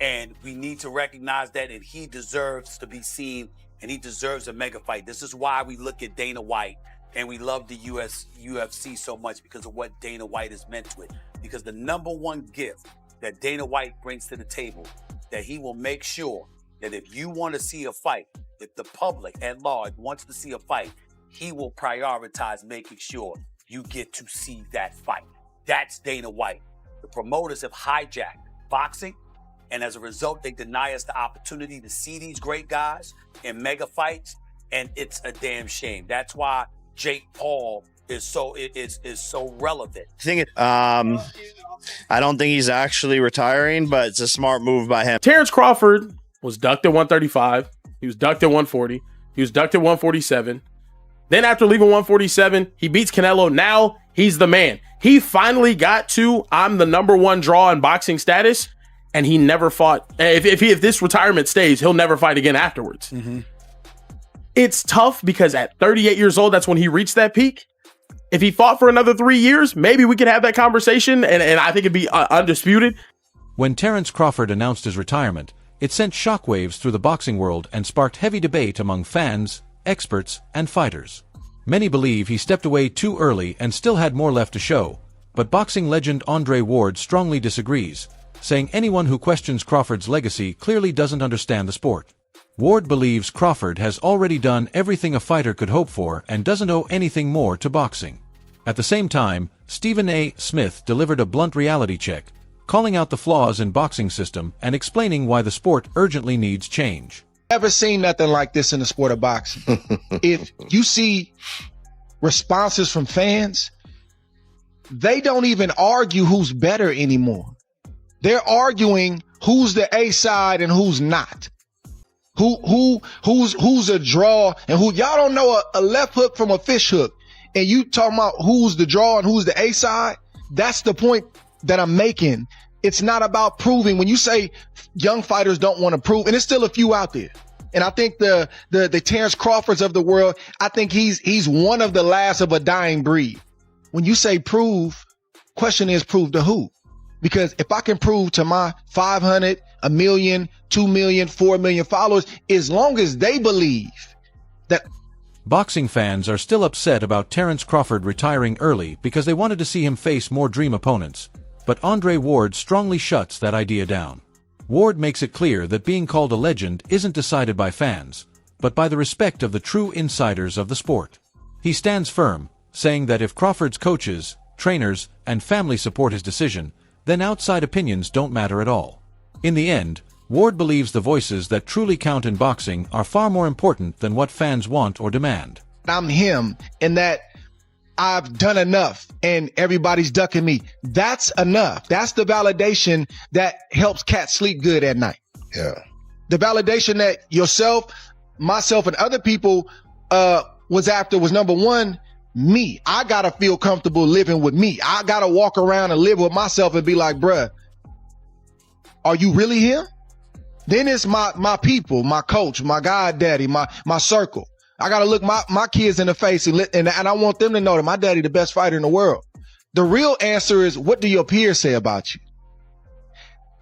And we need to recognize that, and he deserves to be seen, and he deserves a mega fight. This is why we look at Dana White, and we love the UFC so much, because of what Dana White has meant to it. Because the number one gift that Dana White brings to the table, that he will make sure that if you want to see a fight, if the public at large wants to see a fight, he will prioritize making sure you get to see that fight. That's Dana White. The promoters have hijacked boxing, and as a result, they deny us the opportunity to see these great guys in mega fights, and it's a damn shame. That's why Jake Paul is so relevant. I don't think he's actually retiring, but it's a smart move by him. Terence Crawford was ducked at 135. He was ducked at 140. He was ducked at 147. Then after leaving 147, he beats Canelo. Now he's the man. He finally got to I'm the number one draw in boxing status, and he never fought. If this retirement stays, he'll never fight again afterwards. Mm-hmm. It's tough because at 38 years old, that's when he reached that peak. If he fought for another 3 years, maybe we could have that conversation, and I think it'd be undisputed. When Terence Crawford announced his retirement, it sent shockwaves through the boxing world and sparked heavy debate among fans, experts, and fighters. Many believe he stepped away too early and still had more left to show, but boxing legend Andre Ward strongly disagrees, saying anyone who questions Crawford's legacy clearly doesn't understand the sport. Ward believes Crawford has already done everything a fighter could hope for and doesn't owe anything more to boxing. At the same time, Stephen A. Smith delivered a blunt reality check, calling out the flaws in boxing system and explaining why the sport urgently needs change. Never seen nothing like this in the sport of boxing. If you see responses from fans, they don't even argue who's better anymore. They're arguing who's the A side and who's not. Who's a draw and who y'all don't know a left hook from a fish hook. And you talking about who's the draw and who's the A side? That's the point that I'm making. It's not about proving. When you say young fighters don't want to prove, and there's still a few out there. And I think the Terence Crawfords of the world, I think he's one of the last of a dying breed. When you say prove, question is prove to who? Because if I can prove to my 500, 1 million, 2 million, 4 million followers, as long as they believe that. Boxing fans are still upset about Terence Crawford retiring early because they wanted to see him face more dream opponents. But Andre Ward strongly shuts that idea down. Ward makes it clear that being called a legend isn't decided by fans, but by the respect of the true insiders of the sport. He stands firm, saying that if Crawford's coaches, trainers, and family support his decision, then outside opinions don't matter at all. In the end, Ward believes the voices that truly count in boxing are far more important than what fans want or demand. I'm him, and that I've done enough and everybody's ducking me. That's enough. That's the validation that helps cats sleep good at night. Yeah. The validation that yourself, myself, and other people was after was number one, me. I gotta feel comfortable living with me. I gotta walk around and live with myself and be like, bruh, are you really him? Then it's my people, my coach, my goddaddy, my circle. I got to look my kids in the face and I want them to know that my daddy the best fighter in the world. The real answer is, what do your peers say about you?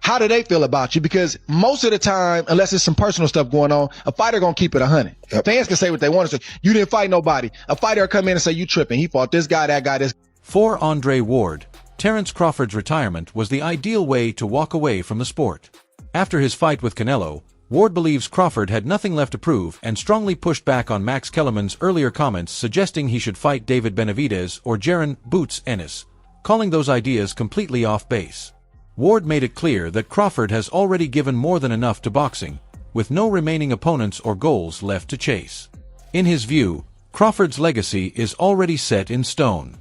How do they feel about you? Because most of the time, unless there's some personal stuff going on, a fighter going to keep it 100. Yep. Fans can say what they want to say. You didn't fight nobody. A fighter will come in and say, you tripping. He fought this guy, that guy, this. For Andre Ward, Terence Crawford's retirement was the ideal way to walk away from the sport. After his fight with Canelo, Ward believes Crawford had nothing left to prove and strongly pushed back on Max Kellerman's earlier comments suggesting he should fight David Benavidez or Jaron Boots Ennis, calling those ideas completely off base. Ward made it clear that Crawford has already given more than enough to boxing, with no remaining opponents or goals left to chase. In his view, Crawford's legacy is already set in stone.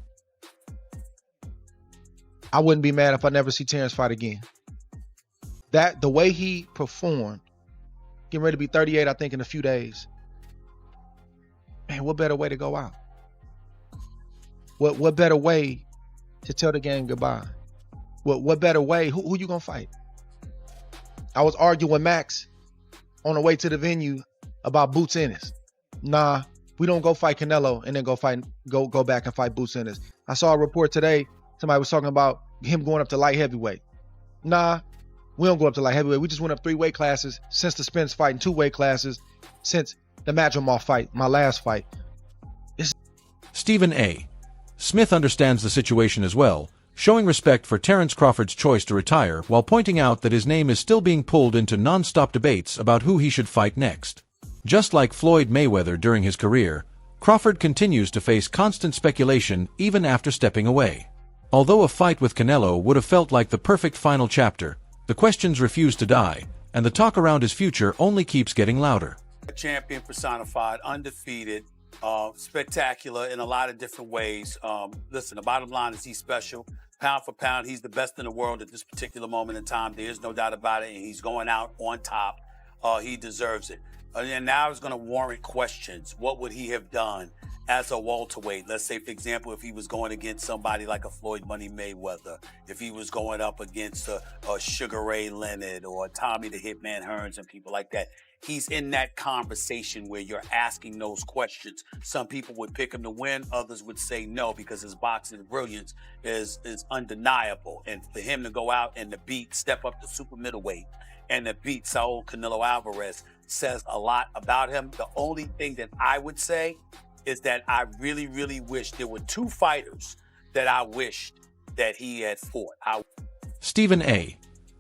I wouldn't be mad if I never see Terence fight again. That the way he performed, getting ready to be 38, I think, in a few days. Man, what better way to go out? What better way to tell the game goodbye? What better way? Who you gonna fight? I was arguing with Max on the way to the venue about Boots Ennis. Nah, we don't go fight Canelo and then go back and fight Boots Ennis. I saw a report today. Somebody was talking about him going up to light heavyweight. Nah, We don't go up to light heavyweight. We just went up 3 weight classes since the Spence fight and 2 weight classes since the Madrimov fight, my last fight. Stephen A. Smith understands the situation as well, showing respect for Terence Crawford's choice to retire while pointing out that his name is still being pulled into non-stop debates about who he should fight next. Just like Floyd Mayweather during his career, Crawford continues to face constant speculation even after stepping away. Although a fight with Canelo would have felt like the perfect final chapter, the questions refuse to die, and the talk around his future only keeps getting louder. Champion personified, undefeated, spectacular in a lot of different ways. Listen, the bottom line is he's special. Pound for pound, he's the best in the world at this particular moment in time. There is no doubt about it, and he's going out on top. He deserves it. And now it's going to warrant questions. What would he have done as a welterweight? Let's say, for example, if he was going against somebody like a Floyd Money Mayweather, if he was going up against a Sugar Ray Leonard or Tommy the Hitman Hearns and people like that. He's in that conversation where you're asking those questions. Some people would pick him to win. Others would say no because his boxing brilliance is undeniable. And for him to go out and to step up to super middleweight and to beat Saul Canelo Alvarez says a lot about him. The only thing that I would say is that I really, really wish there were 2 fighters that I wished that he had fought. Stephen A.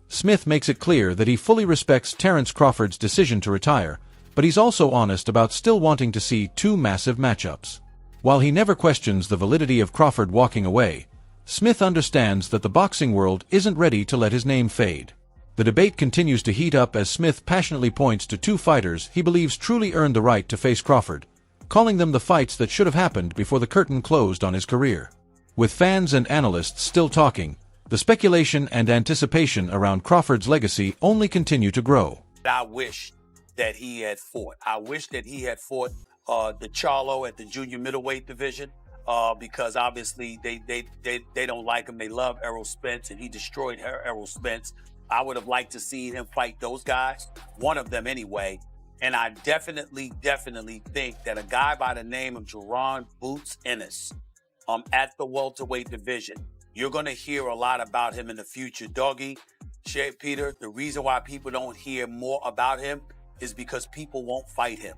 Smith makes it clear that he fully respects Terence Crawford's decision to retire, but he's also honest about still wanting to see 2 massive matchups. While he never questions the validity of Crawford walking away, Smith understands that the boxing world isn't ready to let his name fade. The debate continues to heat up as Smith passionately points to 2 fighters he believes truly earned the right to face Crawford, calling them the fights that should have happened before the curtain closed on his career. With fans and analysts still talking, the speculation and anticipation around Crawford's legacy only continue to grow. I wish that he had fought. I wish that he had fought the Charlo at the junior middleweight division because obviously they don't like him. They love Errol Spence, and he destroyed Errol Spence. I would have liked to see him fight those guys, one of them anyway. And I definitely think that a guy by the name of Jerron Boots Ennis at the welterweight division, you're going to hear a lot about him in the future. Doggy, Peter, the reason why people don't hear more about him is because people won't fight him.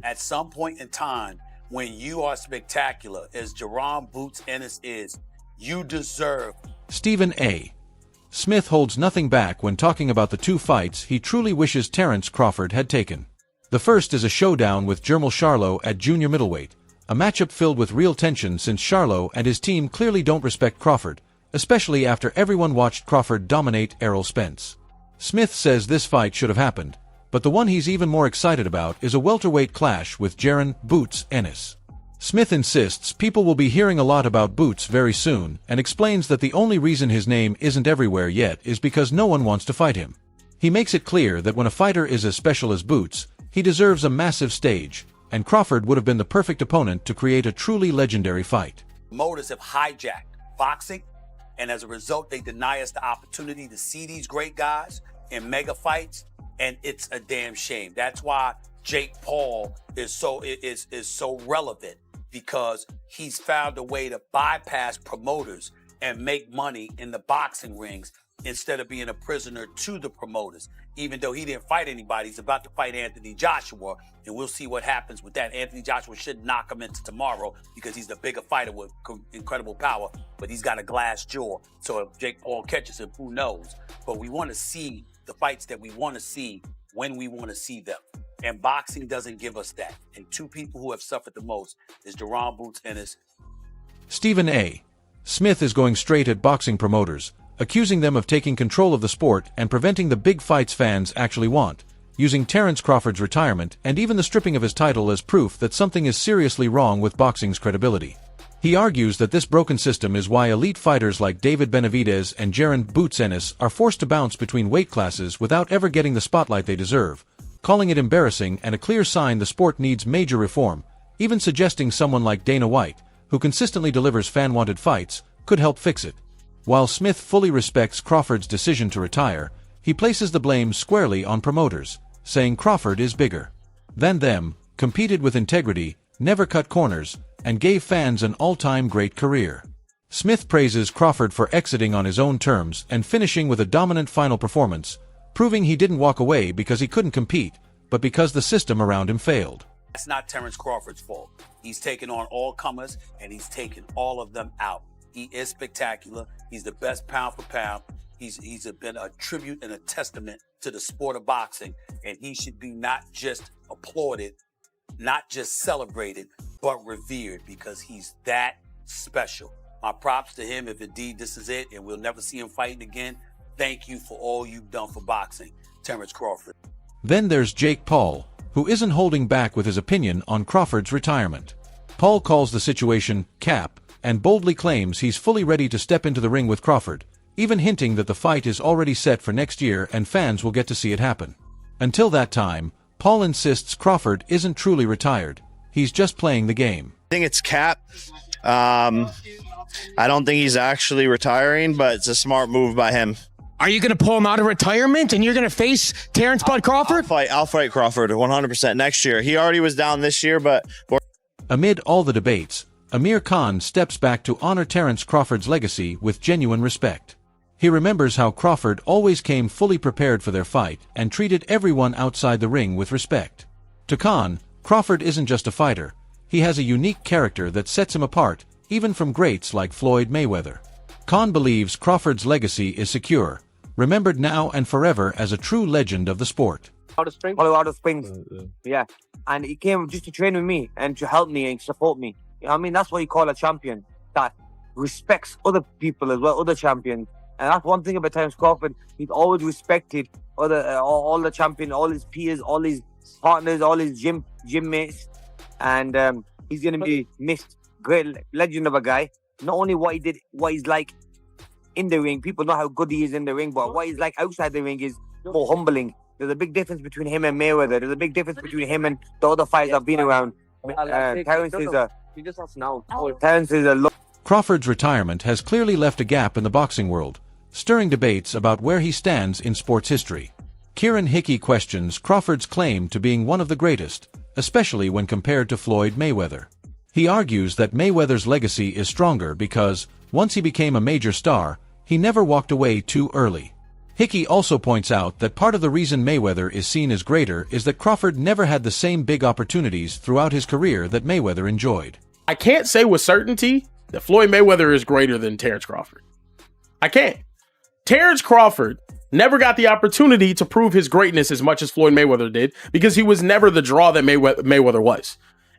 At some point in time, when you are spectacular, as Jerron Boots Ennis is, you deserve. Stephen A. Smith holds nothing back when talking about the 2 fights he truly wishes Terence Crawford had taken. The first is a showdown with Jermall Charlo at junior middleweight, a matchup filled with real tension since Charlo and his team clearly don't respect Crawford, especially after everyone watched Crawford dominate Errol Spence. Smith says this fight should have happened, but the one he's even more excited about is a welterweight clash with Jerron Boots Ennis. Smith insists people will be hearing a lot about Boots very soon and explains that the only reason his name isn't everywhere yet is because no one wants to fight him. He makes it clear that when a fighter is as special as Boots, he deserves a massive stage, and Crawford would have been the perfect opponent to create a truly legendary fight. Promoters have hijacked boxing, and as a result, they deny us the opportunity to see these great guys in mega fights, and it's a damn shame. That's why Jake Paul is so relevant, because he's found a way to bypass promoters and make money in the boxing rings instead of being a prisoner to the promoters. Even though he didn't fight anybody, he's about to fight Anthony Joshua, and we'll see what happens with that. Anthony Joshua should knock him into tomorrow because he's the bigger fighter with incredible power, but he's got a glass jaw. So if Jake Paul catches him, who knows? But we want to see the fights that we want to see when we want to see them. And boxing doesn't give us that. And 2 people who have suffered the most is Jerron Boots Ennis. Stephen A. Smith is going straight at boxing promoters, accusing them of taking control of the sport and preventing the big fights fans actually want, using Terence Crawford's retirement and even the stripping of his title as proof that something is seriously wrong with boxing's credibility. He argues that this broken system is why elite fighters like David Benavidez and Jerron Boots Ennis are forced to bounce between weight classes without ever getting the spotlight they deserve, calling it embarrassing and a clear sign the sport needs major reform, even suggesting someone like Dana White, who consistently delivers fan-wanted fights, could help fix it. While Smith fully respects Crawford's decision to retire, he places the blame squarely on promoters, saying Crawford is bigger than them, competed with integrity, never cut corners, and gave fans an all-time great career. Smith praises Crawford for exiting on his own terms and finishing with a dominant final performance, proving he didn't walk away because he couldn't compete, but because the system around him failed. That's not Terence Crawford's fault. He's taken on all comers and he's taken all of them out. He is spectacular. He's the best pound for pound. He's been a tribute and a testament to the sport of boxing, and he should be not just applauded, not just celebrated, but revered because he's that special. My props to him if indeed this is it and we'll never see him fighting again. Thank you for all you've done for boxing, Terence Crawford. Then there's Jake Paul, who isn't holding back with his opinion on Crawford's retirement. Paul calls the situation cap and boldly claims he's fully ready to step into the ring with Crawford, even hinting that the fight is already set for next year and fans will get to see it happen. Until that time, Paul insists Crawford isn't truly retired. He's just playing the game. I think it's cap. I don't think he's actually retiring, but it's a smart move by him. Are you going to pull him out of retirement and you're going to face Terence Bud Crawford? I'll fight Crawford 100% next year. He already was down this year, but... Amid all the debates, Amir Khan steps back to honor Terence Crawford's legacy with genuine respect. He remembers how Crawford always came fully prepared for their fight and treated everyone outside the ring with respect. To Khan, Crawford isn't just a fighter. He has a unique character that sets him apart, even from greats like Floyd Mayweather. Khan believes Crawford's legacy is secure, remembered now and forever as a true legend of the sport. Out of Springs. Yeah. And he came just to train with me and to help me and support me. You know what I mean? That's what you call a champion, that respects other people as well, other champions. And that's one thing about Terence Crawford. He's always respected all the champions, all his peers, all his partners, all his gym mates. And he's going to be missed. Great legend of a guy. Not only what he did, what he's like in the ring. People know how good he is in the ring, but what he's like outside the ring is more humbling. There's a big difference between him and Mayweather. There's a big difference between him and the other fighters I've been around. Terence is a Crawford's retirement has clearly left a gap in the boxing world, stirring debates about where he stands in sports history. Kieran Hickey questions Crawford's claim to being one of the greatest, especially when compared to Floyd Mayweather. He argues that Mayweather's legacy is stronger because, once he became a major star, he never walked away too early. Hickey also points out that part of the reason Mayweather is seen as greater is that Crawford never had the same big opportunities throughout his career that Mayweather enjoyed. I can't say with certainty that Floyd Mayweather is greater than Terence Crawford. I can't. Terence Crawford never got the opportunity to prove his greatness as much as Floyd Mayweather did because he was never the draw that Mayweather was.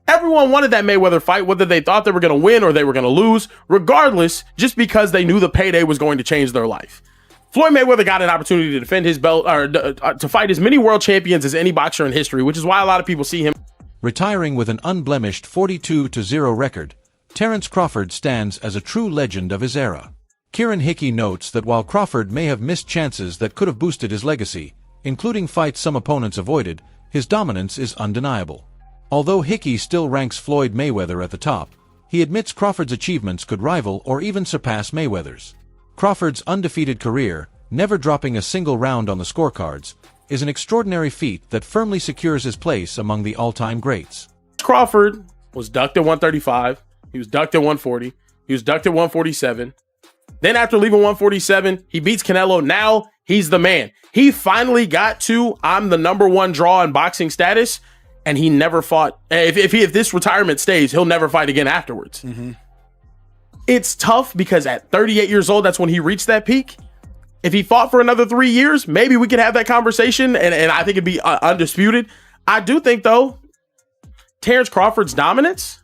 Everyone wanted that Mayweather fight, whether they thought they were going to win or they were going to lose, regardless, just because they knew the payday was going to change their life. Floyd Mayweather got an opportunity to defend his belt, or to fight as many world champions as any boxer in history, which is why a lot of people see him. Retiring with an unblemished 42-0 record, Terence Crawford stands as a true legend of his era. Kieran Hickey notes that while Crawford may have missed chances that could have boosted his legacy, including fights some opponents avoided, his dominance is undeniable. Although Hickey still ranks Floyd Mayweather at the top, he admits Crawford's achievements could rival or even surpass Mayweather's. Crawford's undefeated career, never dropping a single round on the scorecards, is an extraordinary feat that firmly secures his place among the all-time greats. Crawford was ducked at 135. He was ducked at 140. He was ducked at 147. Then after leaving 147, he beats Canelo. Now he's the man. He finally got to I'm the #1 draw in boxing status, and he never fought. If this retirement stays, he'll never fight again afterwards. Mm-hmm. It's tough because at 38 years old, that's when he reached that peak. If he fought for another 3 years, maybe we could have that conversation, and I think it'd be undisputed. I do think, though, Terence Crawford's dominance,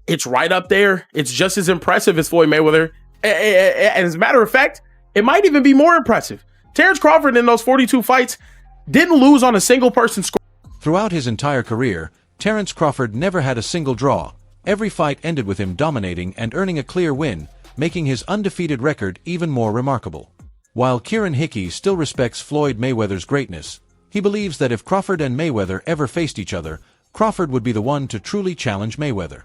it's right up there. It's just as impressive as Floyd Mayweather. And as a matter of fact, it might even be more impressive. Terence Crawford in those 42 fights didn't lose on a single person score. Throughout his entire career, Terence Crawford never had a single draw. Every fight ended with him dominating and earning a clear win, making his undefeated record even more remarkable. While Kieran Hickey still respects Floyd Mayweather's greatness, he believes that if Crawford and Mayweather ever faced each other, Crawford would be the one to truly challenge Mayweather.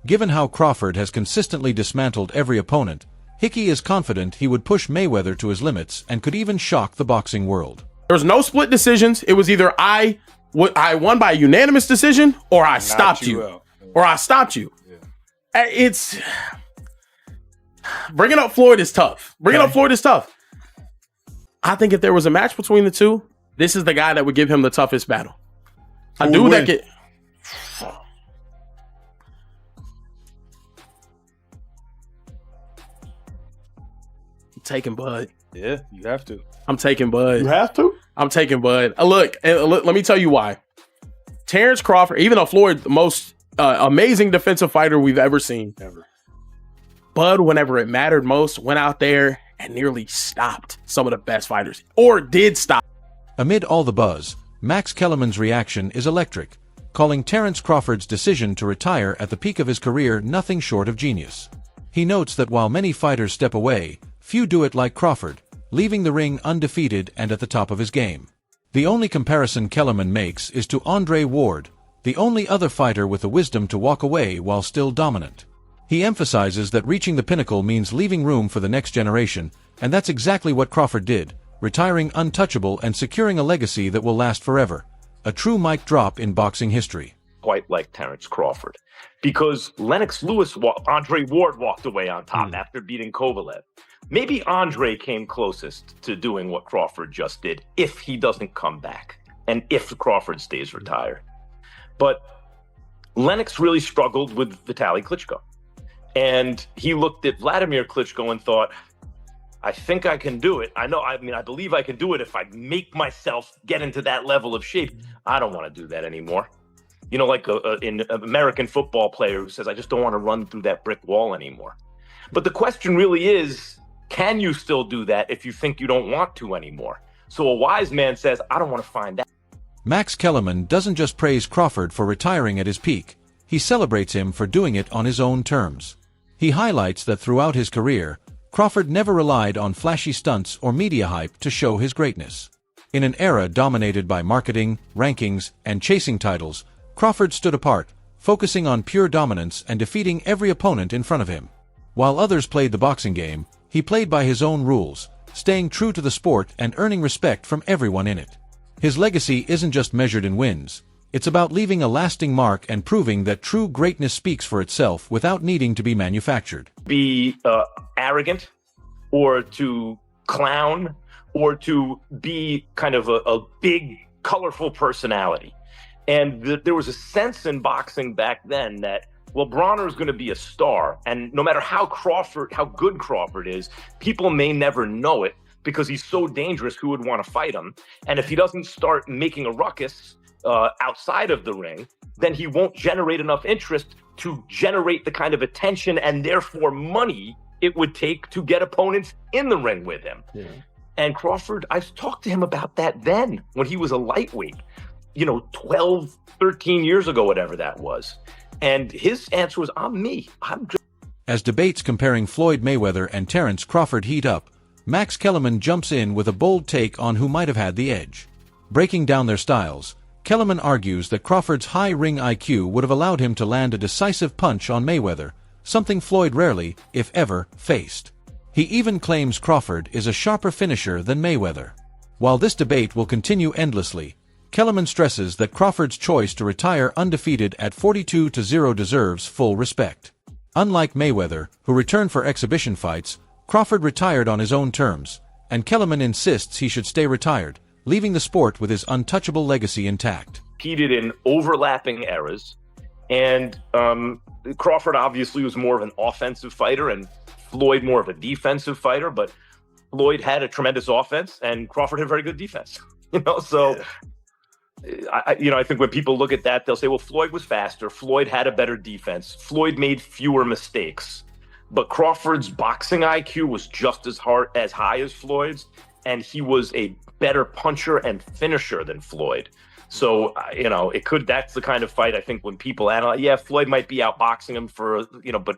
Given how Crawford has consistently dismantled every opponent, Hickey is confident he would push Mayweather to his limits and could even shock the boxing world. There was no split decisions. It was either I won by a unanimous decision or I stopped you. Or I stopped you. Yeah. Bringing up Floyd is tough. I think if there was a match between the two, this is the guy that would give him the toughest battle. A Who dude would that win? get. I'm taking Bud. Yeah, you have to. I'm taking Bud. You have to? I'm taking Bud. Look, let me tell you why. Terence Crawford, even though Floyd, the most amazing defensive fighter we've ever seen, Never. Bud, whenever it mattered most, went out there and nearly stopped some of the best fighters, or did stop. Amid all the buzz, Max Kellerman's reaction is electric, calling Terence Crawford's decision to retire at the peak of his career nothing short of genius. He notes that while many fighters step away, few do it like Crawford, leaving the ring undefeated and at the top of his game. The only comparison Kellerman makes is to Andre Ward, the only other fighter with the wisdom to walk away while still dominant. He emphasizes that reaching the pinnacle means leaving room for the next generation, and that's exactly what Crawford did, retiring untouchable and securing a legacy that will last forever. A true mic drop in boxing history. Quite like Terence Crawford, because Lennox Lewis, Andre Ward walked away on top after beating Kovalev. Maybe Andre came closest to doing what Crawford just did if he doesn't come back and if Crawford stays retired. But Lennox really struggled with Vitaly Klitschko. And he looked at Vladimir Klitschko and thought, I think I can do it. I believe I can do it if I make myself get into that level of shape. I don't want to do that anymore. You know, like an American football player who says, I just don't want to run through that brick wall anymore. But the question really is, can you still do that if you think you don't want to anymore? So a wise man says, I don't want to find out. Max Kellerman doesn't just praise Crawford for retiring at his peak, he celebrates him for doing it on his own terms. He highlights that throughout his career, Crawford never relied on flashy stunts or media hype to show his greatness. In an era dominated by marketing, rankings, and chasing titles, Crawford stood apart, focusing on pure dominance and defeating every opponent in front of him. While others played the boxing game, he played by his own rules, staying true to the sport and earning respect from everyone in it. His legacy isn't just measured in wins. It's about leaving a lasting mark and proving that true greatness speaks for itself without needing to be manufactured. Be arrogant or to clown or to be kind of a big, colorful personality. And there was a sense in boxing back then that, well, Bronner is going to be a star. And no matter how good Crawford is, people may never know it because he's so dangerous, who would want to fight him? And if he doesn't start making a ruckus outside of the ring, then he won't generate enough interest to generate the kind of attention and therefore money it would take to get opponents in the ring with him. Yeah. And Crawford, I talked to him about that then when he was a lightweight, 12, 13 years ago, whatever that was. And his answer was, I'm me. As debates comparing Floyd Mayweather and Terence Crawford heat up, Max Kellerman jumps in with a bold take on who might have had the edge. Breaking down their styles, Kellerman argues that Crawford's high ring IQ would have allowed him to land a decisive punch on Mayweather, something Floyd rarely, if ever, faced. He even claims Crawford is a sharper finisher than Mayweather. While this debate will continue endlessly, Kellerman stresses that Crawford's choice to retire undefeated at 42-0 deserves full respect. Unlike Mayweather, who returned for exhibition fights, Crawford retired on his own terms, and Kellerman insists he should stay retired, leaving the sport with his untouchable legacy intact. Competed in overlapping eras, and Crawford obviously was more of an offensive fighter and Floyd more of a defensive fighter, but Floyd had a tremendous offense and Crawford had very good defense. I think when people look at that, they'll say, well, Floyd was faster. Floyd had a better defense. Floyd made fewer mistakes. But Crawford's boxing IQ was just as high as Floyd's, and he was a better puncher and finisher than Floyd. So, that's the kind of fight I think when people analyze, Floyd might be outboxing him but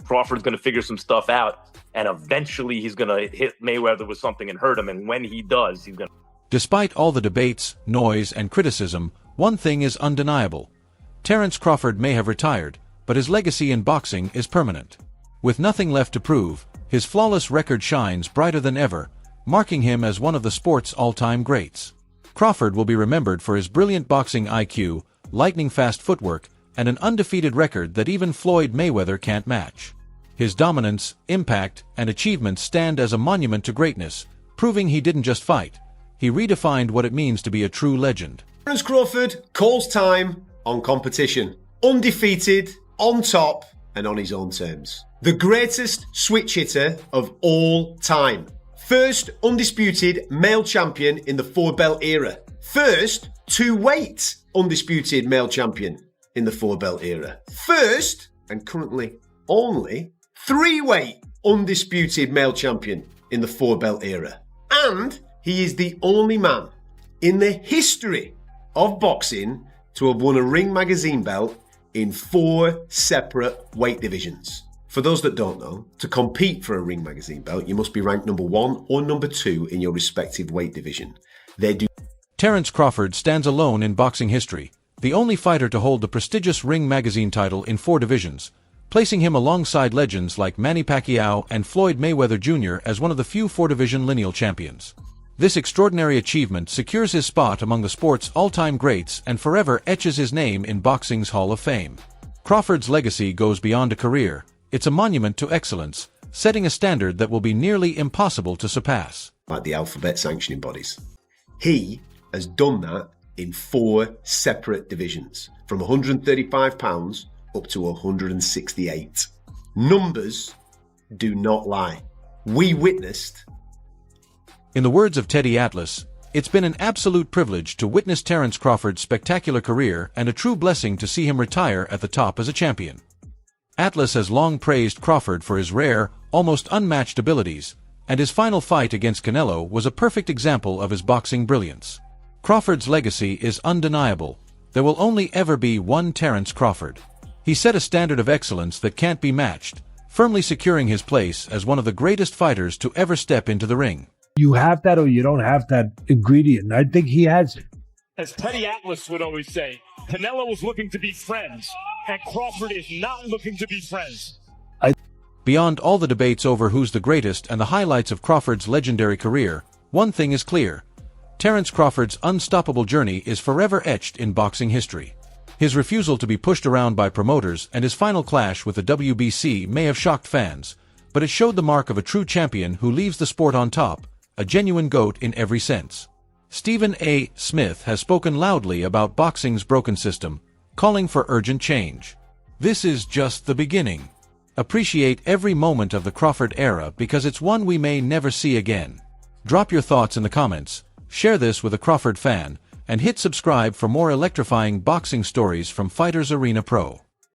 Crawford's going to figure some stuff out, and eventually he's going to hit Mayweather with something and hurt him, and when he does, he's going to... Despite all the debates, noise, and criticism, one thing is undeniable. Terence Crawford may have retired, but his legacy in boxing is permanent. With nothing left to prove, his flawless record shines brighter than ever, marking him as one of the sport's all-time greats. Crawford will be remembered for his brilliant boxing IQ, lightning-fast footwork, and an undefeated record that even Floyd Mayweather can't match. His dominance, impact, and achievements stand as a monument to greatness, proving he didn't just fight. He redefined what it means to be a true legend. Terence Crawford calls time on competition. Undefeated, on top, and on his own terms. The greatest switch hitter of all time. First undisputed male champion in the 4-belt era. First two-weight undisputed male champion in the 4-belt era. First, and currently only, 3-weight undisputed male champion in the 4-belt era. And he is the only man in the history of boxing to have won a Ring Magazine belt in 4 separate weight divisions. For those that don't know, to compete for a Ring Magazine belt, you must be ranked number 1 or number 2 in your respective weight division. Terence Crawford stands alone in boxing history, the only fighter to hold the prestigious Ring Magazine title in 4 divisions, placing him alongside legends like Manny Pacquiao and Floyd Mayweather Jr. as one of the few 4-division lineal champions. This extraordinary achievement secures his spot among the sport's all-time greats and forever etches his name in boxing's Hall of Fame. Crawford's legacy goes beyond a career. It's a monument to excellence, setting a standard that will be nearly impossible to surpass. Like the alphabet sanctioning bodies. He has done that in 4 separate divisions, from 135 pounds up to 168. Numbers do not lie. We witnessed. In the words of Teddy Atlas, it's been an absolute privilege to witness Terence Crawford's spectacular career and a true blessing to see him retire at the top as a champion. Atlas has long praised Crawford for his rare, almost unmatched abilities, and his final fight against Canelo was a perfect example of his boxing brilliance. Crawford's legacy is undeniable. There will only ever be one Terence Crawford. He set a standard of excellence that can't be matched, firmly securing his place as one of the greatest fighters to ever step into the ring. You have that or you don't have that ingredient. I think he has it. As Teddy Atlas would always say, Canelo was looking to be friends, and Crawford is not looking to be friends. Beyond all the debates over who's the greatest and the highlights of Crawford's legendary career, one thing is clear. Terence Crawford's unstoppable journey is forever etched in boxing history. His refusal to be pushed around by promoters and his final clash with the WBC may have shocked fans, but it showed the mark of a true champion who leaves the sport on top, a genuine GOAT in every sense. Stephen A. Smith has spoken loudly about boxing's broken system, calling for urgent change. This is just the beginning. Appreciate every moment of the Crawford era because it's one we may never see again. Drop your thoughts in the comments, share this with a Crawford fan, and hit subscribe for more electrifying boxing stories from Fighters Arena Pro.